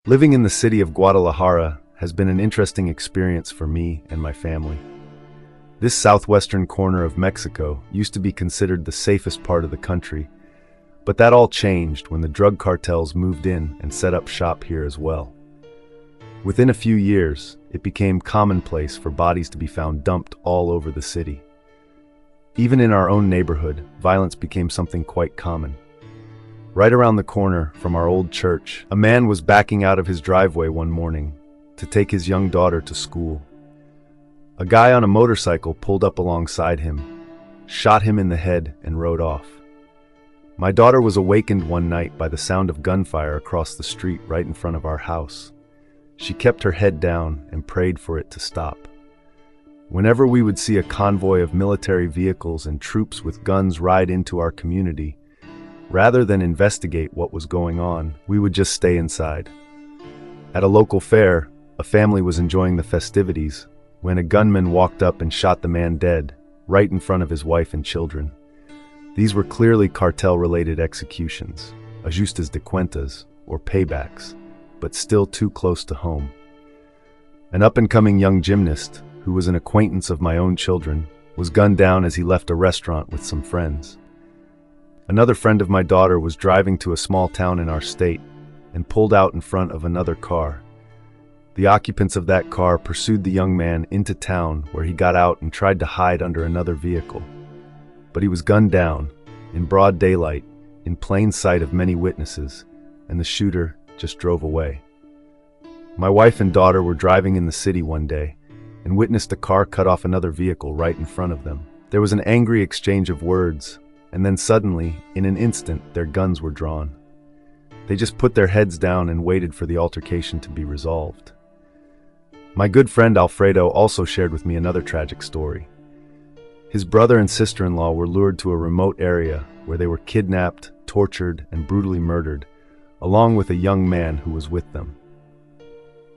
Living in the city of Guadalajara has been an interesting experience for me and my family. This southwestern corner of Mexico used to be considered the safest part of the country, but that all changed when the drug cartels moved in and set up shop here as well. Within a few years, it became commonplace for bodies to be found dumped all over the city. Even in our own neighborhood, violence became something quite common. Right around the corner from our old church, a man was backing out of his driveway one morning to take his young daughter to school. A guy on a motorcycle pulled up alongside him, shot him in the head, and rode off. My daughter was awakened one night by the sound of gunfire across the street right in front of our house. She kept her head down and prayed for it to stop. Whenever we would see a convoy of military vehicles and troops with guns ride into our community, rather than investigate what was going on, we would just stay inside. At a local fair, a family was enjoying the festivities when a gunman walked up and shot the man dead, right in front of his wife and children. These were clearly cartel-related executions, ajustes de cuentas, or paybacks, but still too close to home. An up-and-coming young gymnast, who was an acquaintance of my own children, was gunned down as he left a restaurant with some friends. Another friend of my daughter was driving to a small town in our state and pulled out in front of another car. The occupants of that car pursued the young man into town, where he got out and tried to hide under another vehicle. But he was gunned down, in broad daylight, in plain sight of many witnesses, and the shooter just drove away. My wife and daughter were driving in the city one day and witnessed a car cut off another vehicle right in front of them. There was an angry exchange of words, and then suddenly, in an instant, their guns were drawn. They just put their heads down and waited for the altercation to be resolved. My good friend Alfredo also shared with me another tragic story. His brother and sister-in-law were lured to a remote area where they were kidnapped, tortured, and brutally murdered, along with a young man who was with them.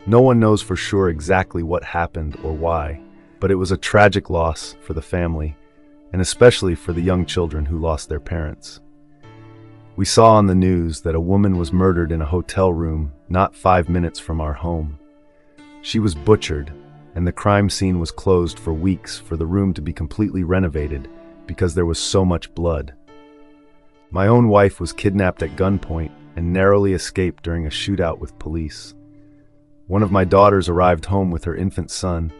No one knows for sure exactly what happened or why, but it was a tragic loss for the family, and especially for the young children who lost their parents. We saw on the news that a woman was murdered in a hotel room not 5 minutes from our home. She was butchered, and the crime scene was closed for weeks for the room to be completely renovated because there was so much blood. My own wife was kidnapped at gunpoint and narrowly escaped during a shootout with police. One of my daughters arrived home with her infant son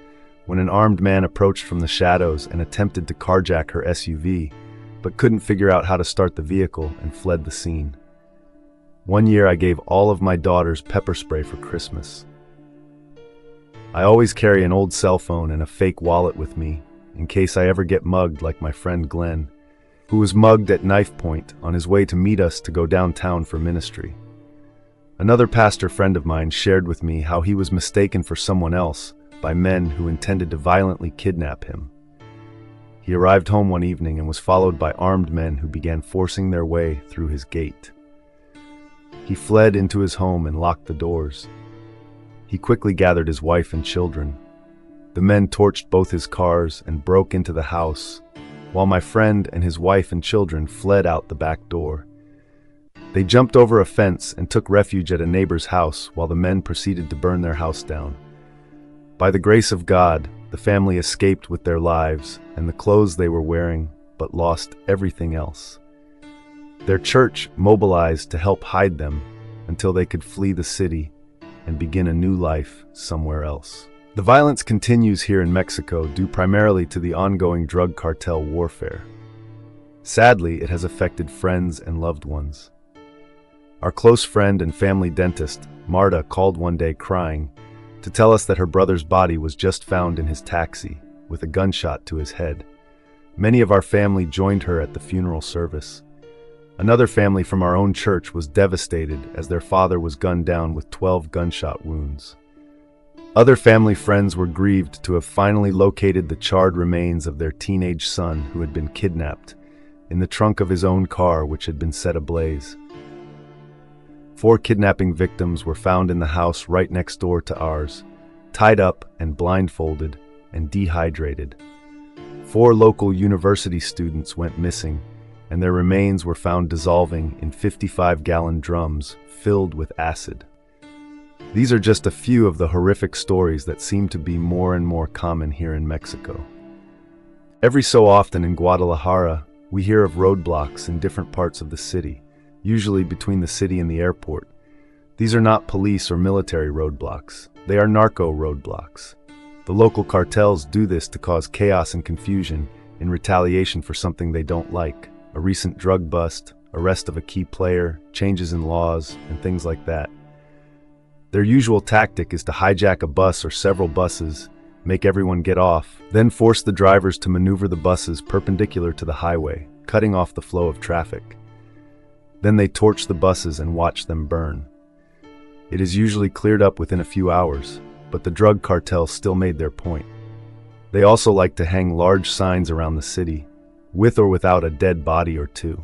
when an armed man approached from the shadows and attempted to carjack her SUV, but couldn't figure out how to start the vehicle and fled the scene. One year I gave all of my daughters pepper spray for Christmas. I always carry an old cell phone and a fake wallet with me in case I ever get mugged, like my friend Glenn, who was mugged at knife point on his way to meet us to go downtown for ministry. Another pastor friend of mine shared with me how he was mistaken for someone else by men who intended to violently kidnap him. He arrived home one evening and was followed by armed men who began forcing their way through his gate. He fled into his home and locked the doors. He quickly gathered his wife and children. The men torched both his cars and broke into the house, while my friend and his wife and children fled out the back door. They jumped over a fence and took refuge at a neighbor's house while the men proceeded to burn their house down. By the grace of God, the family escaped with their lives and the clothes they were wearing, but lost everything else. Their church mobilized to help hide them until they could flee the city and begin a new life somewhere else. The violence continues here in Mexico due primarily to the ongoing drug cartel warfare. Sadly, it has affected friends and loved ones. Our close friend and family dentist, Marta, called one day crying to tell us that her brother's body was just found in his taxi with a gunshot to his head. Many of our family joined her at the funeral service. Another family from our own church was devastated as their father was gunned down with 12 gunshot wounds. Other family friends were grieved to have finally located the charred remains of their teenage son who had been kidnapped in the trunk of his own car, which had been set ablaze. 4 kidnapping victims were found in the house right next door to ours, tied up and blindfolded and dehydrated. 4 local university students went missing, and their remains were found dissolving in 55-gallon drums filled with acid. These are just a few of the horrific stories that seem to be more and more common here in Mexico. Every so often in Guadalajara, we hear of roadblocks in different parts of the city, usually between the city and the airport. These are not police or military roadblocks. They are narco roadblocks. The local cartels do this to cause chaos and confusion in retaliation for something they don't like. A recent drug bust, arrest of a key player, changes in laws, and things like that. Their usual tactic is to hijack a bus or several buses, make everyone get off, then force the drivers to maneuver the buses perpendicular to the highway, cutting off the flow of traffic. Then they torch the buses and watch them burn. It is usually cleared up within a few hours, but the drug cartel still made their point. They also like to hang large signs around the city, with or without a dead body or two.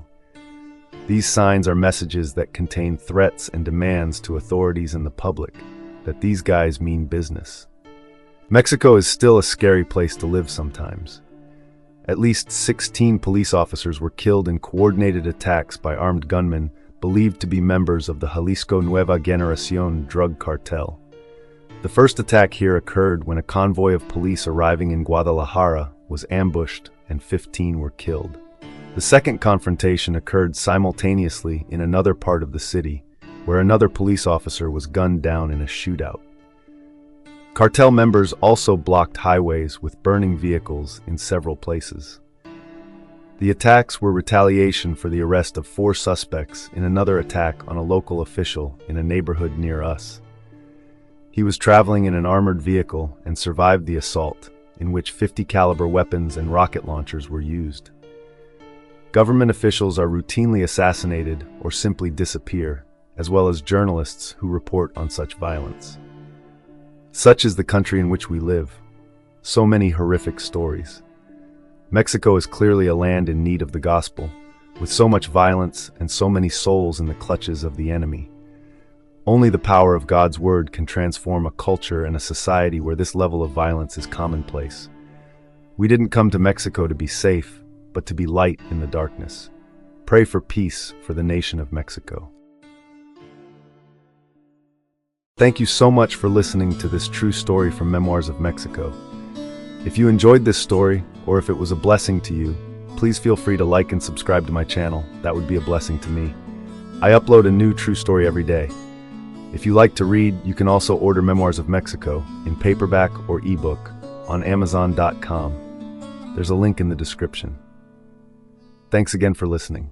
These signs are messages that contain threats and demands to authorities and the public that these guys mean business. Mexico is still a scary place to live sometimes. At least 16 police officers were killed in coordinated attacks by armed gunmen believed to be members of the Jalisco Nueva Generación drug cartel. The first attack here occurred when a convoy of police arriving in Guadalajara was ambushed and 15 were killed. The second confrontation occurred simultaneously in another part of the city, where another police officer was gunned down in a shootout. Cartel members also blocked highways with burning vehicles in several places. The attacks were retaliation for the arrest of 4 suspects in another attack on a local official in a neighborhood near us. He was traveling in an armored vehicle and survived the assault, in which 50 caliber weapons and rocket launchers were used. Government officials are routinely assassinated or simply disappear, as well as journalists who report on such violence. Such is the country in which we live. So many horrific stories. Mexico is clearly a land in need of the gospel, with so much violence and so many souls in the clutches of the enemy. Only the power of God's word can transform a culture and a society where this level of violence is commonplace. We didn't come to Mexico to be safe, but to be light in the darkness. Pray for peace for the nation of Mexico. Thank you so much for listening to this true story from Memoirs of Mexico. If you enjoyed this story, or if it was a blessing to you, please feel free to like and subscribe to my channel. That would be a blessing to me. I upload a new true story every day. If you like to read, you can also order Memoirs of Mexico in paperback or ebook on Amazon.com. There's a link in the description. Thanks again for listening.